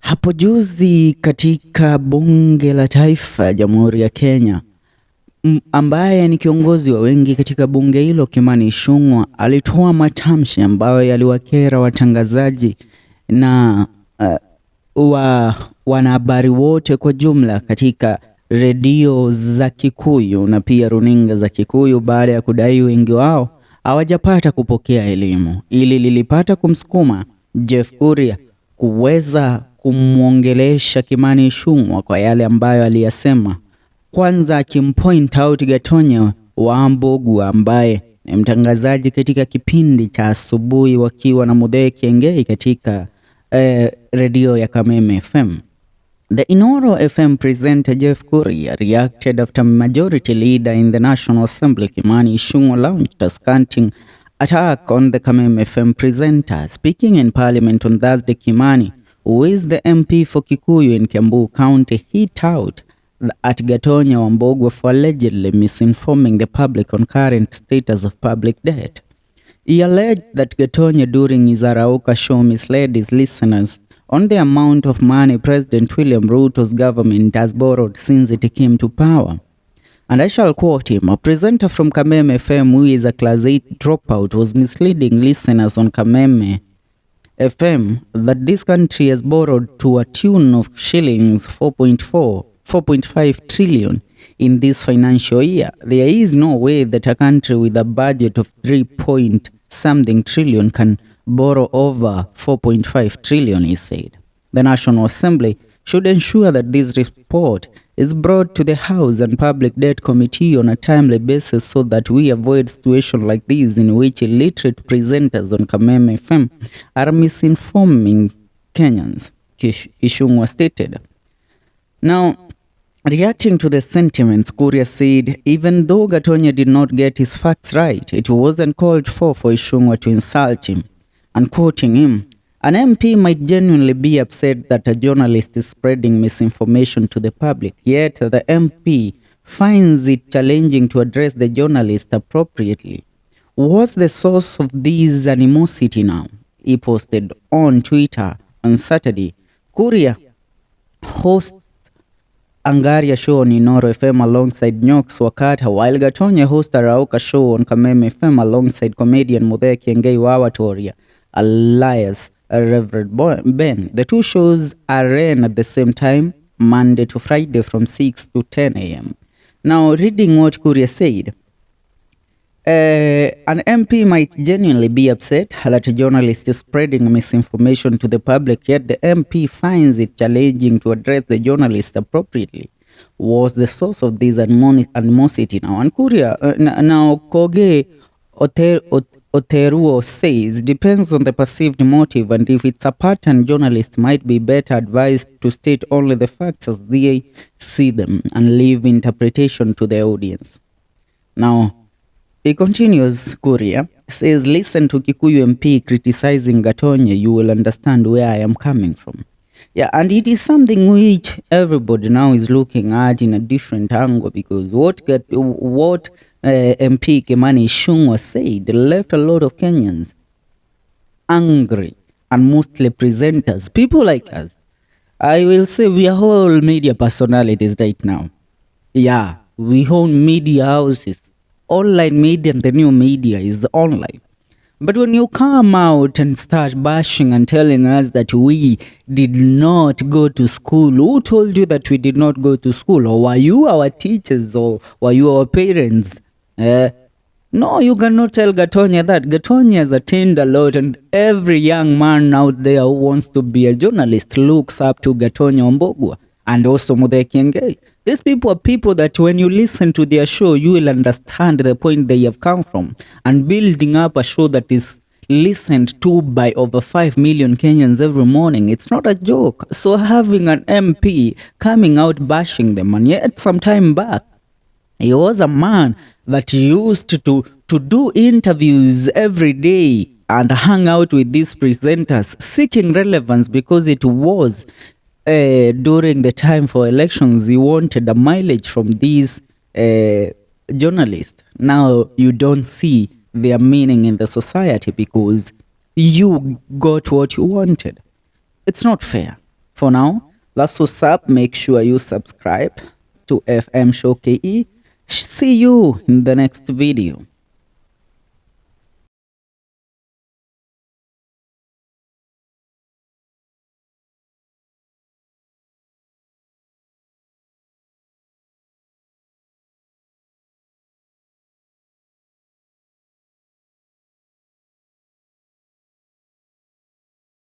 Hapo juzi katika bunge la taifa ya Jamhuri ya Kenya, ambaye ni kiongozi wa wengi katika bunge hilo, Kimani Ichung'wah, alitoa matamshi ambayo yaliwakera watangazaji na wanahabari wote kwa jumla katika redio za Kikuyu na pia runinga za Kikuyu, baada ya kudai wengi wao hawajapata kupokea elimu. Ili lilipata kumsukuma Jeff Kuria kuweza kumwongelesha Kimani Ichung'wah kwa yale ambayo aliyasema, kwanza akimpoint out Gatonye wa MBUGUA ambaye ni mtangazaji katika kipindi cha asubuhi wakiwa na MUTHEE Kiengei katika redio ya Kameme FM. The INOORO FM presenter Jeff Kuria reacted after majority leader in the National Assembly Kimani Ichung'wah launched a scathing attack on the Kameme FM presenter. Speaking in Parliament on Thursday, Kimani, who is the MP for Kikuyu in Kiambu County, hit out at Gatonye wa MBUGUA for allegedly misinforming the public on current status of public debt. He alleged that Gatonye during his Arauca show misled his listeners on the amount of money President William Ruto's government has borrowed since it came to power. And I shall quote him, "A presenter from Kameme FM who is a class 8 dropout was misleading listeners on Kameme FM that this country has borrowed to a tune of shillings 4.5 trillion in this financial year. There is no way that a country with a budget of 3-point-something trillion can borrow over 4.5 trillion, he said. The National Assembly should ensure that this report is brought to the House and Public Debt Committee on a timely basis so that we avoid situations like these in which illiterate presenters on Kameme FM are misinforming Kenyans," Ichung'wah stated. Now, reacting to the sentiments, Kuria said even though Gatonye did not get his facts right, it wasn't called for Ichung'wah to insult him. And quoting him, "An MP might genuinely be upset that a journalist is spreading misinformation to the public, yet the MP finds it challenging to address the journalist appropriately. What's the source of this animosity now?" He posted on Twitter on Saturday. Kuria hosts Angaria show on INOORO FM alongside Nyox Wakata, while Gatonye hosts a Arauca show on Kameme FM alongside comedian MUTHEE Kiengei Wawatoria, alias Reverend Ben. The two shows are ran at the same time, Monday to Friday from 6 to 10 a.m. Now, reading what Kuria said, an MP might genuinely be upset that a journalist is spreading misinformation to the public, yet the MP finds it challenging to address the journalist appropriately. Was the source of this animosity now? And Kuria, now Koge Oteruo says, depends on the perceived motive, and if it's a pattern, journalists might be better advised to state only the facts as they see them and leave interpretation to the audience. Now, he continues, Kuria says, listen to Kikuyu MP criticizing Gatonye, you will understand where I am coming from. Yeah, and it is something which everybody now is looking at in a different angle, because what MP Kimani Ichung'wah said left a lot of Kenyans angry, and mostly presenters, people like us. I will say we are all media personalities right now. Yeah, we own media houses. Online media and the new media is online. But when you come out and start bashing and telling us that we did not go to school, who told you that we did not go to school? Or were you our teachers, or were you our parents? No, you cannot tell Gatonye that. Gatonye has attained a lot, and every young man out there who wants to be a journalist looks up to Gatonye MBUGUA and also MUTHEE Kiengei. These people are people that when you listen to their show, you will understand the point they have come from. And building up a show that is listened to by over 5 million Kenyans every morning, it's not a joke. So having an MP coming out bashing them, and yet some time back, he was a man that used to do interviews every day and hang out with these presenters, seeking relevance, because it was during the time for elections, he wanted a mileage from these journalists. Now you don't see their meaning in the society because you got what you wanted. It's not fair. For now, that's what's up. Make sure you subscribe to FM Show KE. See you in the next video.